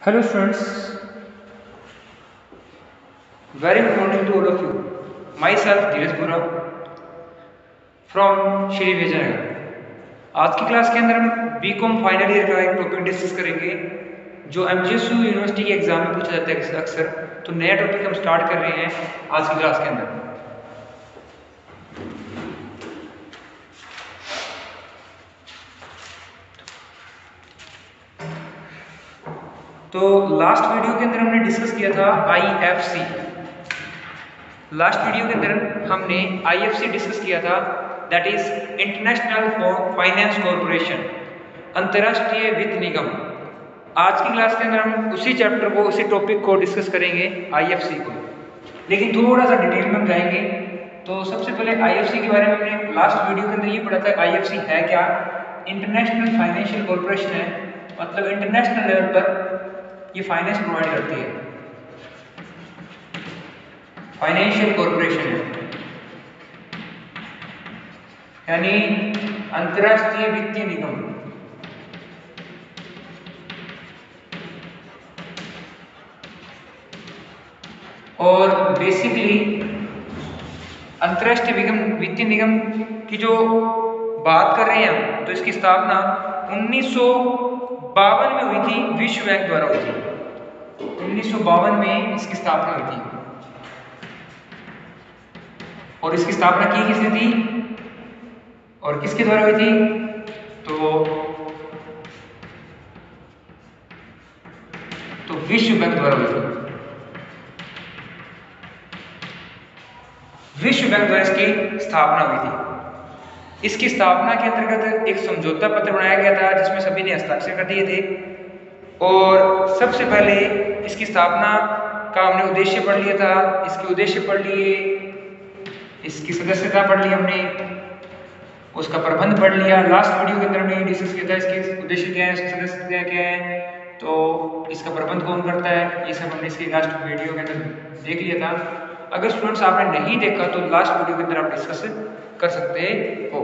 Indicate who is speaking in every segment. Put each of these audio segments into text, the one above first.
Speaker 1: Hello students, very good morning to all of you. Myself Dheeraj Bura from Shri Vijayanagar. आज की class के अंदर हम बीकॉम फाइनल ईयर का एक टॉपिक डिस्कस करेंगे जो एमजीएसयू यूनिवर्सिटी के एग्जाम में पूछा जाता है अक्सर। तो नया टॉपिक हम स्टार्ट कर रहे हैं आज की क्लास के अंदर। तो लास्ट वीडियो के अंदर हमने डिस्कस किया था आईएफसी। लास्ट वीडियो के अंदर हमने आईएफसी डिस्कस किया था, that is international finance corporation, अंतर्राष्ट्रीय वित्त निगम। आज की क्लास के अंदर हम उसी चैप्टर को, उसी टॉपिक को डिस्कस करेंगे आईएफसी को, लेकिन थोड़ा सा डिटेल में जाएंगे। तो सबसे पहले आईएफसी के बारे में हमने लास्ट वीडियो के अंदर ये पढ़ा था। आईएफसी है क्या? इंटरनेशनल फाइनेंशियल कॉरपोरेशन है, मतलब इंटरनेशनल लेवल पर ये फाइनेंस प्रोवाइड करती है, फाइनेंशियल कॉरपोरेशन है, यानी अंतर्राष्ट्रीय वित्तीय निगम। और बेसिकली अंतर्राष्ट्रीय वित्तीय निगम की जो बात कर रहे हैं हम, तो इसकी स्थापना 1952 में हुई थी, विश्व बैंक द्वारा हुई थी। 1952 में इसकी स्थापना हुई थी। और इसकी स्थापना की किसने थी और किसके द्वारा हुई थी? तो विश्व बैंक द्वारा हुई थी। विश्व बैंक द्वारा इसकी स्थापना हुई थी। इसकी स्थापना के अंतर्गत एक समझौता पत्र बनाया गया था जिसमें सभी ने हस्ताक्षर कर दिए थे। और सबसे पहले इसकी स्थापना का हमने उद्देश्य पढ़ लिया था, इसके उद्देश्य पढ़ लिए, इसकी सदस्यता पढ़ ली हमने, उसका प्रबंध पढ़ लिया। लास्ट वीडियो के अंदर हमने डिस्कस किया था इसके उद्देश्य क्या है, इसकी सदस्यता क्या है, तो इसका प्रबंध कौन करता है, ये सब हमने इसके लास्ट वीडियो के अंदर देख लिया था। अगर स्टूडेंट्स आपने नहीं देखा तो लास्ट वीडियो के अंदर आप डिस्कस कर सकते हो।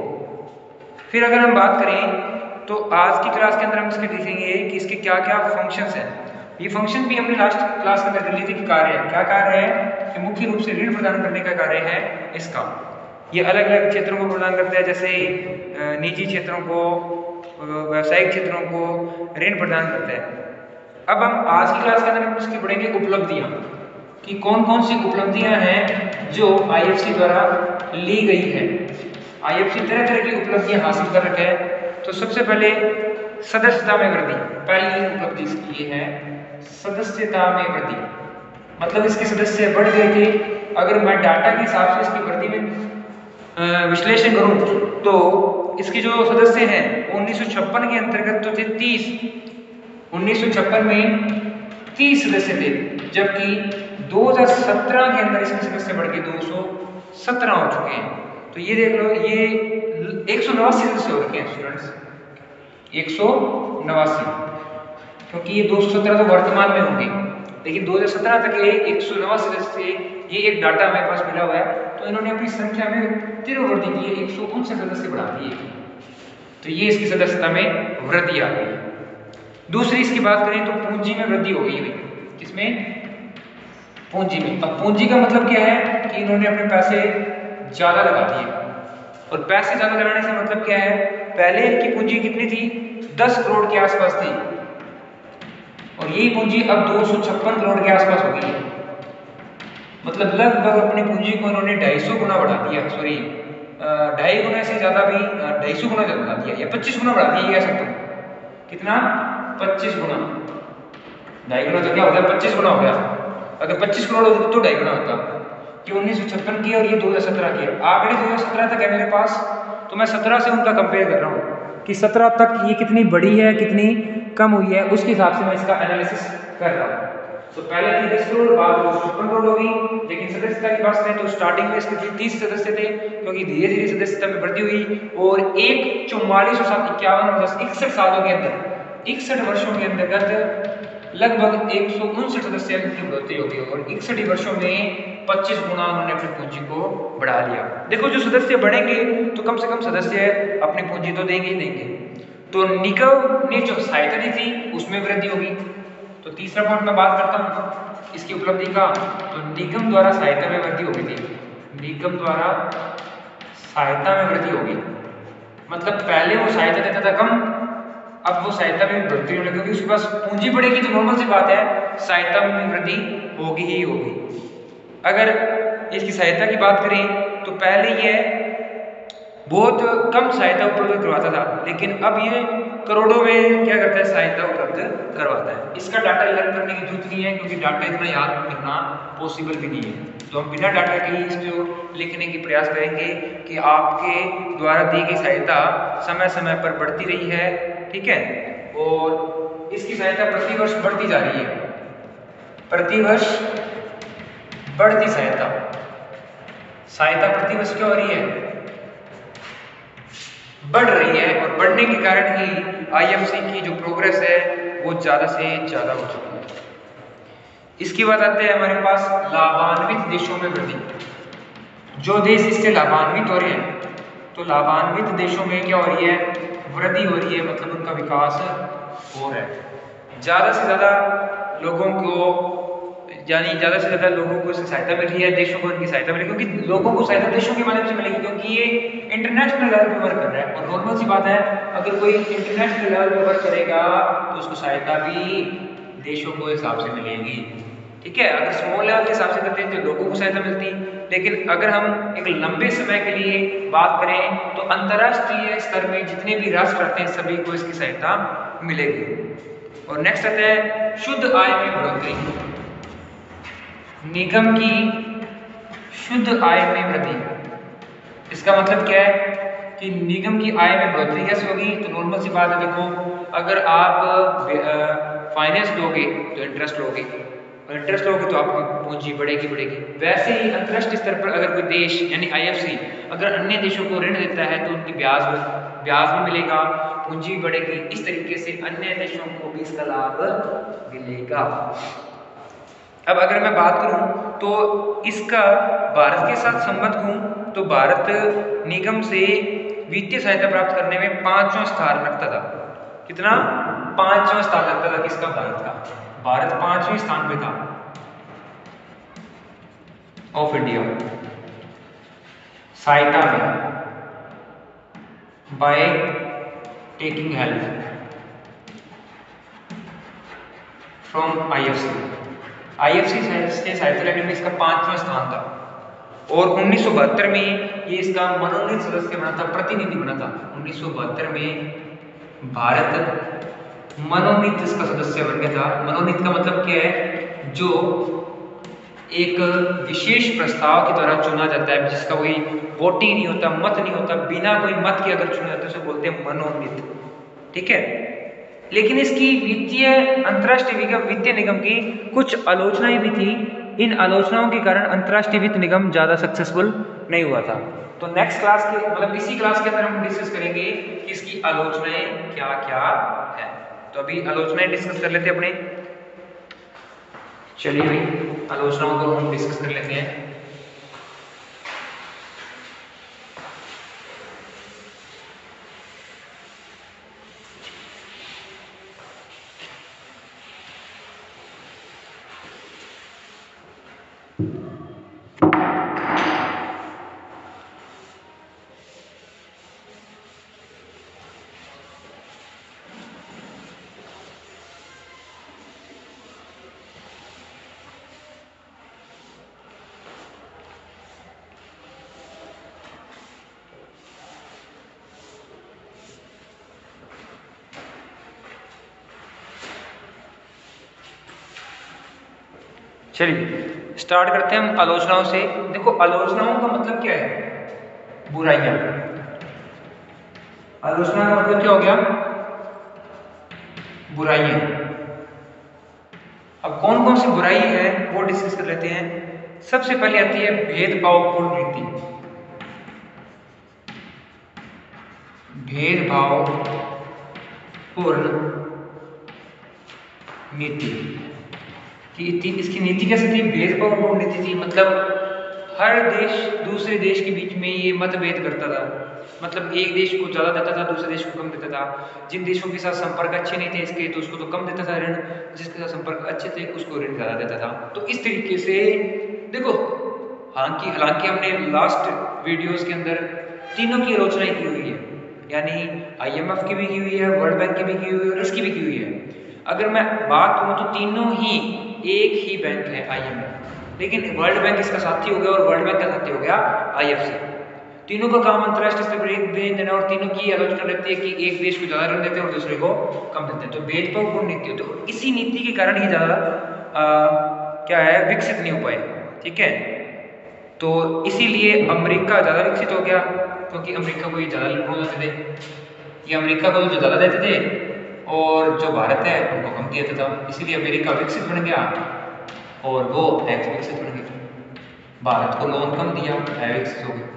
Speaker 1: फिर अगर हम बात करें तो आज की क्लास के अंदर हम इसके देखेंगे कि इसके क्या क्या फंक्शंस हैं। ये फंक्शन भी हमने लास्ट क्लास के अंदर कर लिए थे कि कार्य है, क्या कार्य है कि मुख्य रूप से ऋण प्रदान करने का कार्य है इसका। ये अलग अलग क्षेत्रों को प्रदान करता है, जैसे निजी क्षेत्रों को, व्यावसायिक क्षेत्रों को ऋण प्रदान करता है। अब हम आज की क्लास के अंदर हम इसकी पढ़ेंगे उपलब्धियां, कि कौन कौन सी उपलब्धियां हैं जो आईएफसी द्वारा ली गई है। आईएफसी तरह तरह की उपलब्धियां हासिल कर रखे हैं। तो सबसे पहले सदस्यता में वृद्धि, पहली उपलब्धि इसकी ये है, सदस्यता में वृद्धि, मतलब इसके सदस्य बढ़ गए थे। अगर मैं डाटा के हिसाब से इसकी वृद्धि में विश्लेषण करूं तो इसके जो सदस्य हैं 1956 के अंतर्गत तो थे 30। 1956 में 30 सदस्य थे, जबकि 2017 के अंदर इसके सदस्य बढ़ के 217 हो चुके हैं। तो ये देख लो, ये 189 सदस्य हो रखे हैं स्टूडेंट्स, 189, क्योंकि ये 217 तो वर्तमान में होंगे, लेकिन 2017 तक ये 189 सदस्य थे। ये एक डाटा हमारे पास मिला हुआ है, तो इन्होंने अपनी संख्या में तीव्र वृद्धि की है, 159 सदस्य बढ़ा दिए। तो ये इसकी सदस्यता में वृद्धि आ गई। दूसरी इसकी बात करें तो पूंजी में वृद्धि हो गई। किसमें? पूंजी में। अब पूंजी का मतलब क्या है कि इन्होंने अपने पैसे ज्यादा लगा दिए। और पैसे ज्यादा लगाने से मतलब क्या है, पहले इनकी पूंजी कितनी थी? 10 करोड़ के आसपास थी, और यही पूंजी अब 256 करोड़ के आसपास हो गई है। मतलब लगभग अपनी पूंजी को इन्होंने 250 गुना बढ़ा दिया, सॉरी 2.5 गुना से ज्यादा भी, 250 गुना बढ़ा दिया या 25 गुना बढ़ा दिया, कह सकते हो। कितना? 25 गुना। 2.5 गुना तो क्या होता है, 25 गुना हो गया। अगर 25 करोड़ होती तो 2.5 गुना होता। कि 1956 की और ये 2017 की है। आंकड़े 2017 तक है मेरे पास, तो मैं 17 से उनका कंपेयर कर रहा हूँ कि 17 तक ये कितनी बड़ी है, कितनी कम हुई है, उसके हिसाब से मैं इसका एनालिसिस कर रहा हूँ। तो पहले थी 10 करोड़, बाद 56 करोड़ होगी। लेकिन सदस्यता की बात करें तो स्टार्टिंग में इसके 30 सदस्य थे, क्योंकि धीरे धीरे सदस्यता में वृद्धि हुई। और 61 सालों के अंदर, 61 वर्षों के अंतर्गत लगभग 159 सदस्य की बढ़ोतरी होगी। और 61 वर्षों में 25 गुना उन्होंने अपनी पूंजी को बढ़ा लिया। देखो, जो सदस्य बढ़ेंगे तो कम से कम सदस्य अपनी पूंजी तो देंगे ही देंगे। तो निगम ने जो सहायता दी थी उसमें वृद्धि होगी। तो तीसरा पॉइंट मैं बात करता हूँ इसकी उपलब्धि का, तो निगम द्वारा सहायता में वृद्धि हो गई थी। निगम द्वारा सहायता में वृद्धि हो गई, मतलब पहले वो सहायता देता था कम, अब वो सहायता में वृद्धि होने, क्योंकि उसके पास पूंजी बढ़ेगी तो नॉर्मल सी बात है सहायता में वृद्धि होगी ही होगी। अगर इसकी सहायता की बात करें तो पहले ये बहुत कम सहायता उपलब्ध करवाता था, लेकिन अब ये करोड़ों में क्या करता है, सहायता उपलब्ध करवाता है। इसका डाटा लर्न करने की जरूरत नहीं है, क्योंकि डाटा इतना याद करना पॉसिबल भी नहीं है। तो हम बिना डाटा के इसको लिखने की प्रयास करेंगे कि आपके द्वारा दी गई सहायता समय समय पर बढ़ती रही है, ठीक है, और इसकी सहायता प्रतिवर्ष बढ़ती जा रही है, प्रतिवर्ष बढ़ती सहायता, सहायता प्रतिवर्ष क्या हो रही है, बढ़ रही है, और बढ़ने के कारण ही आईएफसी की जो प्रोग्रेस है वो ज़्यादा से ज़्यादा हो चुकी है। इसके बाद आते हैं हमारे पास लाभान्वित देशों में वृद्धि। जो देश इससे लाभान्वित हो रहे हैं, तो लाभान्वित देशों में क्या हो रही है, वृद्धि हो रही है, मतलब उनका विकास हो रहा है। ज़्यादा से ज़्यादा लोगों को, यानी ज़्यादा से ज़्यादा लोगों को इससे सहायता मिल रही है, देशों को इनकी सहायता मिलेगी, क्योंकि लोगों को सहायता देशों के माध्यम से मिलेगी, क्योंकि ये इंटरनेशनल लेवल पे वर्क कर रहा है। और नॉर्मल सी बात है, अगर कोई इंटरनेशनल लेवल पे वर्क करेगा तो उसको सहायता भी देशों को हिसाब से मिलेगी, ठीक है। अगर स्मॉल लेवल के हिसाब से करते हैं तो लोगों को सहायता मिलती, लेकिन अगर हम एक लंबे समय के लिए बात करें तो अंतर्राष्ट्रीय स्तर में जितने भी राष्ट्र रहते हैं सभी को इसकी सहायता मिलेगी। और नेक्स्ट आता है शुद्ध आय में बढ़ोतरी। निगम की शुद्ध आय में वृद्धि, इसका मतलब क्या है कि निगम की आय में बढ़ोतरी कैसे होगी, तो नॉर्मल सी बात है, देखो अगर आप फाइनेंस लोगे तो इंटरेस्ट लोगे, और इंटरेस्ट लोगे तो आपकी पूंजी बढ़ेगी बढ़ेगी। वैसे ही अंतर्राष्ट्रीय स्तर पर अगर कोई देश यानी आईएफसी अगर अन्य देशों को ऋण देता है तो उनकी ब्याज भी मिलेगा, पूंजी भी बढ़ेगी। इस तरीके से अन्य देशों को भी इसका लाभ मिलेगा। अब अगर मैं बात करूं तो इसका भारत के साथ संबंध हूं तो भारत निगम से वित्तीय सहायता प्राप्त करने में 5वां स्थान रखता था। कितना? 5वां स्थान रखता था किसका? भारत का। भारत 5वें स्थान पे था ऑफ इंडिया सहायता में, by taking help from IFC. IFC से सहायता लेने में इसका 5वां स्थान था, और 1972 में ये इसका मनोनीत सदस्य बना था, प्रतिनिधि बना था। 1972 में भारत मनोनीत इसका सदस्य बन गया था। मनोनीत का मतलब क्या है? जो एक विशेष प्रस्ताव के द्वारा चुना जाता है, जिसका कोई वोटिंग नहीं होता, मत नहीं होता, बिना कोई मत के अगर चुना जाता है उसे बोलते हैं मनोनीत, ठीक है। लेकिन इसकी वित्तीय अंतर्राष्ट्रीय वित्तीय निगम की कुछ आलोचनाएं भी थी। इन आलोचनाओं के कारण अंतर्राष्ट्रीय वित्त निगम ज्यादा सक्सेसफुल नहीं हुआ था। तो नेक्स्ट क्लास के मतलब इसी क्लास के अंदर हम डिस्कस करेंगे कि इसकी आलोचनाएं क्या क्या है। तो अभी आलोचनाएं डिस्कस कर लेते हैं अपने। चलिए भाई आलोचनाओं को हम डिस्कस कर लेते हैं। चलिए स्टार्ट करते हैं हम आलोचनाओं से। देखो आलोचनाओं का मतलब क्या है? बुराइयां। आलोचना का मतलब क्या हो गया? बुराइयां। अब कौन कौन सी बुराई है वो डिस्कस कर लेते हैं। सबसे पहले आती है भेदभावपूर्ण नीति। भेदभावपूर्ण नीति कि इसकी नीति कैसी थी? भेदभावपूर्ण नीति थी। मतलब हर देश दूसरे देश के बीच में ये मतभेद करता था, मतलब एक देश को ज़्यादा देता था, दूसरे देश को कम देता था। जिन देशों के साथ संपर्क अच्छे नहीं थे इसके, तो उसको तो कम देता था ऋण, जिसके साथ संपर्क अच्छे थे उसको ऋण ज़्यादा देता था। तो इस तरीके से देखो, हालांकि हमने लास्ट वीडियोस के अंदर तीनों की आलोचना की हुई है, यानी IMF की भी की हुई है, वर्ल्ड बैंक की भी की हुई है और इसकी भी की हुई है। अगर मैं बात करूँ तो तीनों ही एक ही बैंक है IMF, लेकिन वर्ल्ड बैंक इसका साथी हो गया और वर्ल्ड बैंक का साथी हो गया IFC। तीनों का काम अंतरराष्ट्रीय स्तर पर एक देना और तीनों की आलोचना रहती है कि एक देश को ज़्यादा ऋण देते हैं और दूसरे को कम देते हैं, तो भेदभावपूर्ण नीति होती है। और इसी नीति के कारण ही ज़्यादा क्या है, विकसित नहीं हो पाए। ठीक है, तो इसीलिए अमेरिका ज़्यादा विकसित हो गया, क्योंकि अमेरिका को ये ज़्यादा लोन देते थे, ये अमेरिका को जो ज़्यादा देते थे और जो भारत है उनको कम दिया था, इसीलिए अमेरिका विकसित बन गया और वो विकसित बन गया। भारत को लोन कम दिया, विकसित हो गया।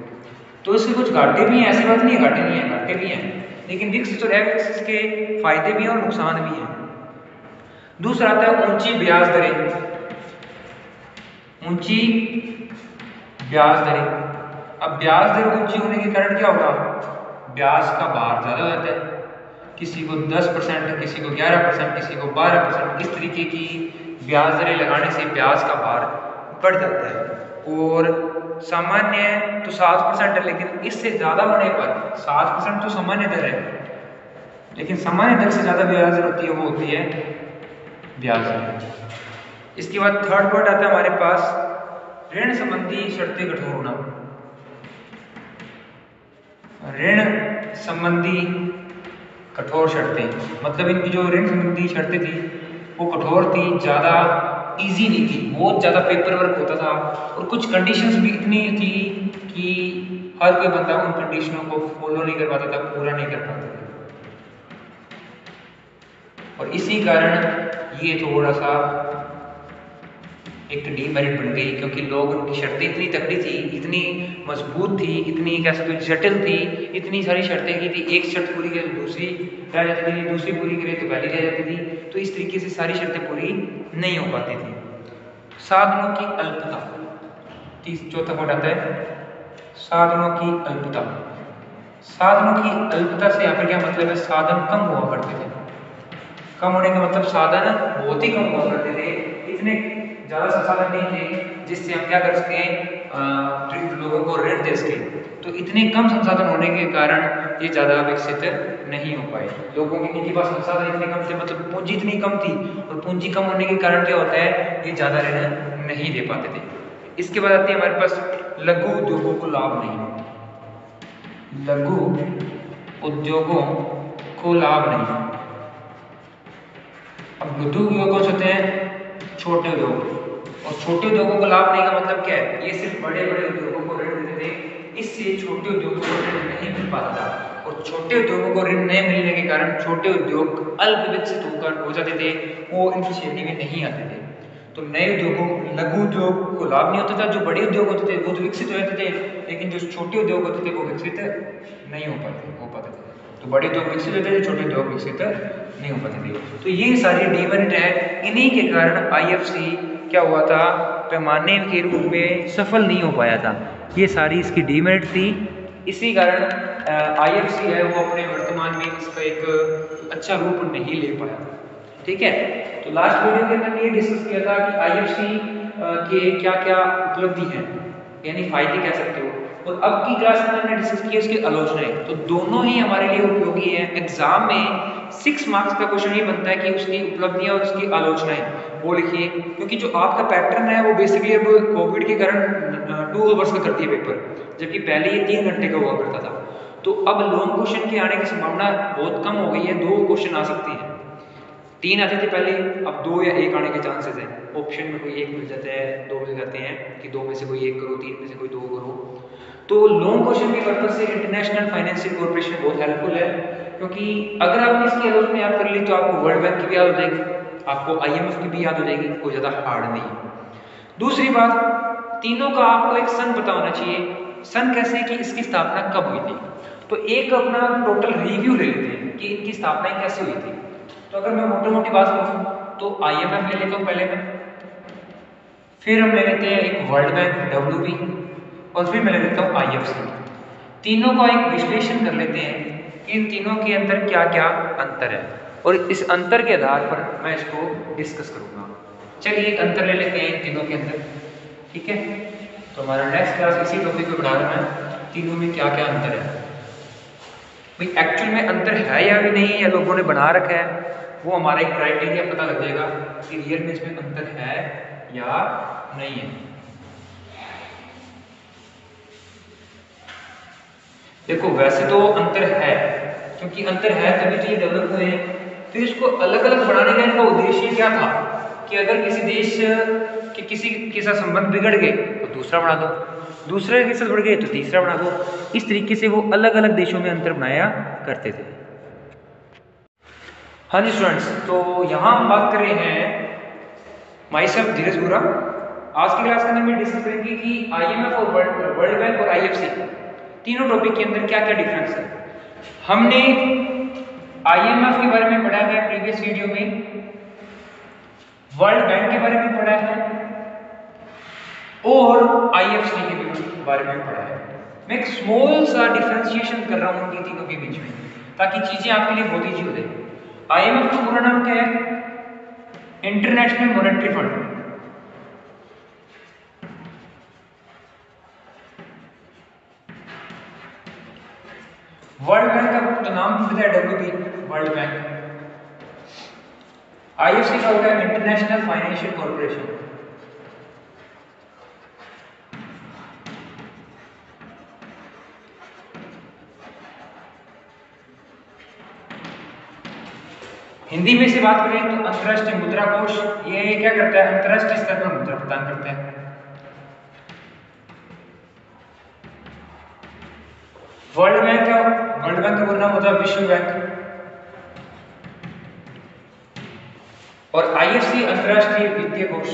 Speaker 1: तो इसके कुछ घाटे भी हैं, ऐसी बात नहीं है घाटे नहीं है, घाटे भी हैं, लेकिन विकसित और अविकसित के फायदे भी हैं और नुकसान भी हैं। दूसरा आता है ऊंची ब्याज दरें। ऊंची ब्याज दरें, अब ब्याज दर ऊंची होने के कारण क्या होगा, ब्याज का भार ज़्यादा हो जाता है, किसी को 10%, किसी को 11%, किसी को 12%, इस तरीके की ब्याज दरें लगाने से ब्याज का भार बढ़ जाता है। और सामान्य तो 7% है, लेकिन इससे ज़्यादा होने पर 7% तो सामान्य दर है, लेकिन सामान्य दर से ज़्यादा ब्याज दर होती है, वो होती है ब्याज दर। इसके बाद थर्ड पॉइंट आता है हमारे पास ऋण संबंधी शर्तें कठोर होना। ऋण संबंधी कठोर शर्तें, मतलब इनकी जो ऋण संबंधी शर्तें थी वो कठोर थी, ज़्यादा इजी नहीं थी, बहुत ज़्यादा पेपर वर्क होता था और कुछ कंडीशंस भी इतनी थी कि हर कोई बंदा उन कंडीशनों को फॉलो नहीं कर पाता था, पूरा नहीं कर पाता था। और इसी कारण ये थोड़ा सा एक डीमेरिट बन गई, क्योंकि लोग उनकी शर्तें इतनी तगड़ी थी, इतनी मजबूत थी, इतनी कह सकते जटिल थी, इतनी सारी शर्तें की थी, एक शर्त पूरी करे तो दूसरी रह जाती थी, दूसरी पूरी करे तो पहली रह जाती थी, तो इस तरीके से सारी शर्तें पूरी नहीं हो पाती थी। साधनों की अल्पता, चौथा पॉइंट आता है साधनों की अल्पता। साधनों की अल्पता से यहाँ पर क्या मतलब है, साधन कम हुआ करते थे। कम होने का मतलब साधन बहुत ही कम हुआ करते थे, इतने ज़्यादा संसाधन नहीं थे जिससे हम क्या कर सकें, लोगों को ऋण दे सकें। तो इतने कम संसाधन होने के कारण ये ज़्यादा विकसित नहीं हो पाए। लोगों के इनके पास संसाधन इतने कम थे, मतलब पूंजी इतनी कम थी, और पूंजी कम होने के कारण क्या होता है, ये ज़्यादा ऋण नहीं दे पाते थे। इसके बाद आती है हमारे पास लघु उद्योगों को लाभ नहीं। लघु उद्योगों को लाभ नहीं। अब लघु उद्योग कौन से होते हैं, छोटे उद्योग, और छोटे उद्योगों को लाभ नहीं का मतलब क्या है, ये सिर्फ बड़े बड़े उद्योगों को ऋण देते थे, इससे छोटे उद्योगों को ऋण नहीं मिल पाता था, और छोटे उद्योगों को ऋण नहीं मिलने के कारण छोटे उद्योग अल्प विकसित होकर हो जाते थे, वो इनकी श्रेणी में नहीं आते थे। तो नए उद्योगों, लघु उद्योग को लाभ नहीं होता था, जो बड़े उद्योग होते थे वो तो विकसित हो जाते थे, लेकिन जो छोटे उद्योग होते थे वो विकसित नहीं हो पाते थे। तो बड़े उद्योग विकसित होते थे, छोटे उद्योग विकसित नहीं हो पाते थे। तो ये सारी डीमेरिट है, इन्हीं के कारण IFC क्या हुआ था, पैमाने के रूप में सफल नहीं हो पाया था। ये सारी इसकी डीमेरिट थी, इसी कारण IFC है वो अपने वर्तमान में इसका एक अच्छा रूप नहीं ले पाया। ठीक है, तो लास्ट वीडियो के अंदर ये डिस्कस किया था कि IFC के क्या क्या उपलब्धि हैं, यानी फायदे कह सकते हो, और अब की क्लास में हमने डिस्कस किया उसकी आलोचनाएं। तो दोनों ही हमारे लिए उपयोगी हैं। एग्जाम में 6 मार्क्स का क्वेश्चन ये बनता है कि उसकी उपलब्धियां और उसकी आलोचनाएं वो लिखिए, क्योंकि जो आपका पैटर्न है वो बेसिकली अब कोविड के कारण 2 आवर्स का करती है पेपर, जबकि पहले ये 3 घंटे का हुआ करता था। तो अब लॉन्ग क्वेश्चन के आने की संभावना बहुत कम हो गई है, 2 क्वेश्चन आ सकते हैं। 3 आते थे पहले, अब 2 या 1 आने के चांसेस हैं। ऑप्शन में कोई 1 मिल जाता है, 2 मिल जाते हैं कि 2 में से कोई 1 करो, 3 में से कोई 2 करो। तो लॉन्ग क्वेश्चन के पर्पज से इंटरनेशनल फाइनेंशियल कॉर्पोरेशन बहुत हेल्पफुल है, क्योंकि अगर आपने इसकी आलोचना याद कर ली तो आपको वर्ल्ड बैंक की भी याद हो जाएगी, आपको IMF की भी याद हो जाएगी, कोई ज़्यादा हार्ड नहीं है। दूसरी बात, तीनों का आपको एक सन पता होना चाहिए। सन कैसे कि इसकी स्थापना कब हुई थी, तो एक अपना टोटल रिव्यू ले लेते हैं कि इनकी स्थापना कैसे हुई थी। तो अगर मैं मोटी मोटी बात करूँ तो IMF ले लेता हूँ पहले मैं, फिर हम ले लेते हैं एक वर्ल्ड बैंक WB, और फिर मैं ले लेता हूँ IFC। तीनों का एक विश्लेषण कर लेते हैं कि इन तीनों के अंदर क्या क्या अंतर है, और इस अंतर के आधार पर मैं इसको डिस्कस करूँगा। चलिए एक अंतर ले लेते हैं इन तीनों के अंदर, ठीक है। तो हमारा नेक्स्ट क्लास इसी टॉपिक पे बना रहा है, तीनों में क्या क्या अंतर है। भाई एक्चुअल में अंतर है या भी नहीं, या लोगों ने बना रखा है, वो हमारा एक क्राइटेरिया पता लग जाएगा कि रियल में इसमें अंतर है या नहीं है। देखो वैसे तो अंतर है, क्योंकि अंतर है तभी तो ये डेवलप हुए हैं। फिर इसको अलग अलग बनाने का इनका उद्देश्य क्या था कि अगर किसी देश के किसी के साथ संबंध बिगड़ गए तो दूसरा बना दो, दूसरे के साथ बढ़ गए तो तीसरा बना दो। इस तरीके से वो अलग अलग देशों में अंतर बनाया करते थे। हाँ जी स्टूडेंट्स, तो यहाँ हम बात कर रहे हैं माई सेल्फ धीरज गुरा। आज की क्लास के अंदर मैं डिस्कस करेंगे कि IMF और वर्ल्ड बैंक और IFC तीनों टॉपिक के अंदर क्या क्या डिफरेंस है। हमने IMF के बारे में पढ़ा है प्रीवियस वीडियो में, वर्ल्ड बैंक के बारे में पढ़ा है और IFC के बारे में पढ़ा है। मैं एक स्मॉल सा डिफरेंशिएशन कर रहा हूँ उनके तीनों के बीच में, ताकि चीजें आपके लिए बहुत ईजी हो जाए। IMF का पूरा नाम क्या है? International monetary fund. World bank का तो नाम भी है WB, वर्ल्ड बैंक। IFC का होता है इंटरनेशनल फाइनेंशियल कॉर्पोरेशन। हिंदी में से बात करें तो अंतर्राष्ट्रीय मुद्रा कोष, ये क्या करता है? अंतर्राष्ट्रीय स्तर पर मुद्रा प्रदान करता है। वर्ल्ड बैंक का पूरा नाम होता है विश्व बैंक। और IFC अंतर्राष्ट्रीय वित्तीय कोष।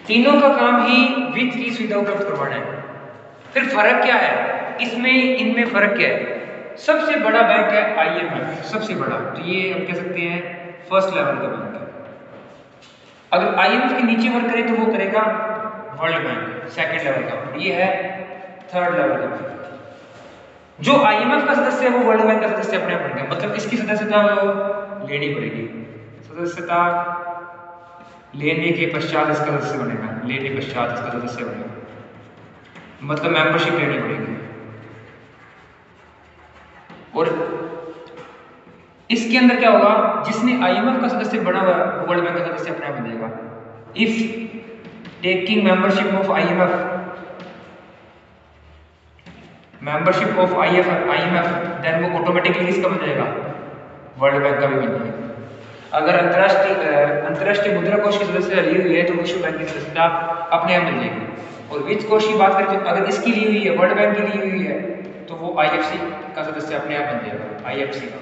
Speaker 1: तीनों का काम ही वित्त की सुविधा उपलब्ध करवाना है। फिर फर्क क्या है इसमें, इनमें फर्क क्या है? सबसे बड़ा बैंक है IMF, सबसे बड़ा, तो ये हम कह सकते हैं फर्स्ट लेवल का बैंक है। अगर IMF के नीचे वर्क करें तो वो करेगा वर्ल्ड बैंक, सेकंड लेवल का, ये है थर्ड लेवल का बैंक। जो IMF का सदस्य है वो वर्ल्ड बैंक का सदस्य अपने आप बन गया, मतलब इसकी सदस्यता वो लेनी पड़ेगी। सदस्यता लेने के पश्चात इसका सदस्य बनेगा, लेने पश्चात इसका सदस्य बनेगा, मतलब मेंबरशिप लेनी पड़ेगी। और इसके अंदर क्या होगा, जिसने IMF का सदस्य बना हुआ है वो वर्ल्ड बैंक का सदस्य अपने आप बन जाएगा। If taking membership of IMF then वो ऑटोमेटिकली इसका बन जाएगा, वर्ल्ड बैंक का भी बन जाएगा। अगर अंतर्राष्ट्रीय मुद्रा कोष की सदस्यता ली हुई है तो विश्व बैंक की सदस्यता अपने आप मिल जाएगी। और वित्त कोष की बात करें तो अगर इसकी ली हुई है, वर्ल्ड बैंक की ली हुई है, तो वो IFC का सदस्य अपने आप बन जाएगा, IFC का।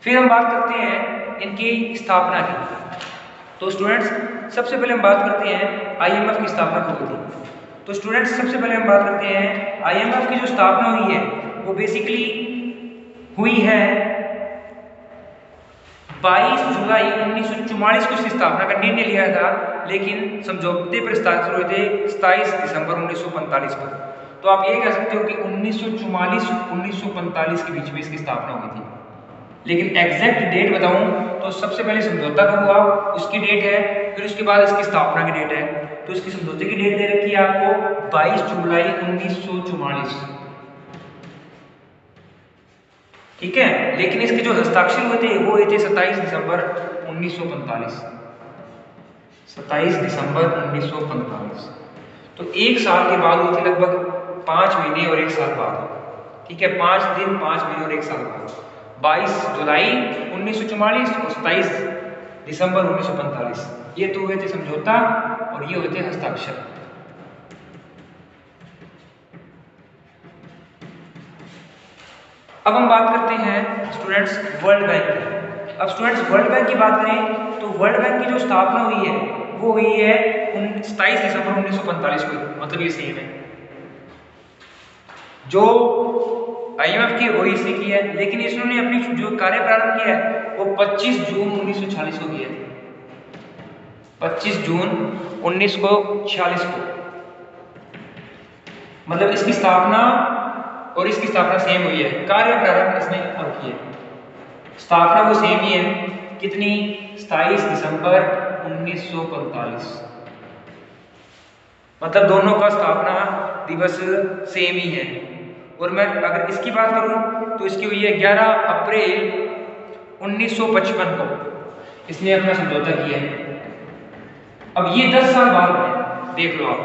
Speaker 1: फिर हम बात करते हैं इनकी स्थापना की। तो स्टूडेंट्स सबसे पहले हम बात करते हैं IMF की स्थापना कब हुई थी। तो स्टूडेंट्स सबसे पहले हम बात करते हैं IMF की जो स्थापना हुई है वो बेसिकली हुई है 22 जुलाई 1944 को इसकी स्थापना का निर्णय लिया था, लेकिन समझौते पर हस्ताक्षर हुए थे 27 दिसंबर 1945 को। तो आप ये कह सकते हो कि 1944-1945 के बीच में इसकी स्थापना हुई थी। लेकिन एग्जैक्ट डेट बताऊं तो सबसे पहले समझौता कब हुआ उसकी डेट है, फिर उसके बाद इसकी स्थापना की डेट है। तो इसकी समझौते की डेट दे रखी है आपको 22 जुलाई 1944, ठीक है। लेकिन इसके जो हस्ताक्षर हुए थे वो हुए थे 27 दिसंबर 1945, 27 दिसंबर 1945। तो एक साल के बाद हुई थी, लगभग 5 महीने और 1 साल बाद, ठीक है, 5 दिन 5 महीने और 1 साल बाद, 22 जुलाई 1944 और 27 दिसंबर 1945, ये तो हुए थे समझौता और ये हुए थे हस्ताक्षर। अब हम बात करते हैं स्टूडेंट्स वर्ल्ड बैंक की। अब स्टूडेंट्स वर्ल्ड बैंक की बात करें तो वर्ल्ड बैंक की जो स्थापना हुई है वो हुई है 27 दिसंबर 1945 को, मतलब ये सेम है जो IMF की OEC की है, लेकिन इसने अपनी जो कार्य प्रारंभ किया है वो 25 जून 1940 को किया है। 25 जून 1946 को। मतलब इसकी स्थापना और इसकी स्थापना सेम हुई है, कार्य प्रारंभ इसने अब किया। स्थापना वो सेम ही है, कितनी? 27 दिसंबर 1945। मतलब दोनों का स्थापना दिवस सेम ही है। और मैं अगर इसकी बात करूं तो इसकी हुई है 11 अप्रैल 1955 को इसने अपना समझौता किया है। अब ये 10 साल बाद है, देख लो आप।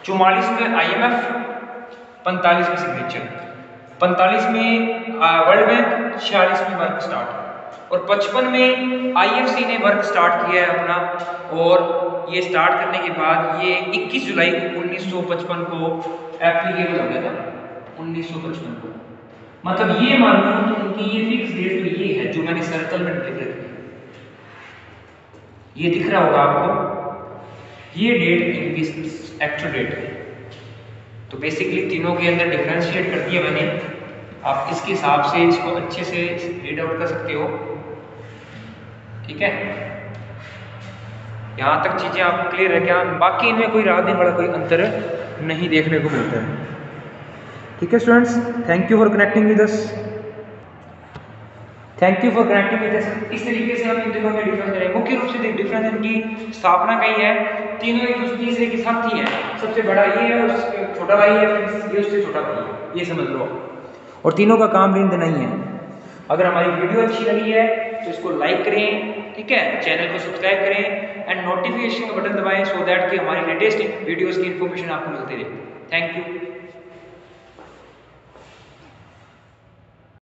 Speaker 1: 44 में IMF, 45 में सिग्नेचर, 45 में वर्ल्ड बैंक, 46 में वर्क स्टार्ट, और 55 में IFC ने वर्क स्टार्ट किया है अपना। और ये स्टार्ट करने के बाद ये 21 जुलाई 1955 को एप्लीकेबल हो गया था, 1955 को। मतलब ये मान लो कि ये फिक्स डेट तो ये है जो मैंने सर्कल में लिख रखी है, ये दिख रहा होगा आपको, ये डेट इनकी एक्चुअल डेट है। तो बेसिकली तीनों के अंदर डिफरेंशिएट कर दिया मैंने, आप इसके हिसाब से इसको अच्छे से रीड आउट कर सकते हो, ठीक है। यहाँ तक चीज़ें आप क्लियर है क्या? बाकी इनमें कोई रात दिन वाला कोई अंतर नहीं देखने को मिलता है, ठीक है students. Thank you for connecting with us, thank you for connecting with us. इस तरीके से हम इन दोनों में डिफरेंस करें। मुख्य रूप से डिफरेंस इनकी स्थापना का ही है, तीनों एक दूसरे के साथ ही है। सबसे बड़ा ये है, उससे छोटा भाई है, फिर ये उससे छोटा भाई है, ये समझ लो। और तीनों का काम ऋण देना ही है। अगर हमारी वीडियो अच्छी लगी है तो इसको लाइक करें, ठीक है, चैनल को सब्सक्राइब करें एंड नोटिफिकेशन का बटन दबाएं सो दैट कि हमारी लेटेस्ट वीडियोस की इन्फॉर्मेशन आपको मिलती रहे। Thank you.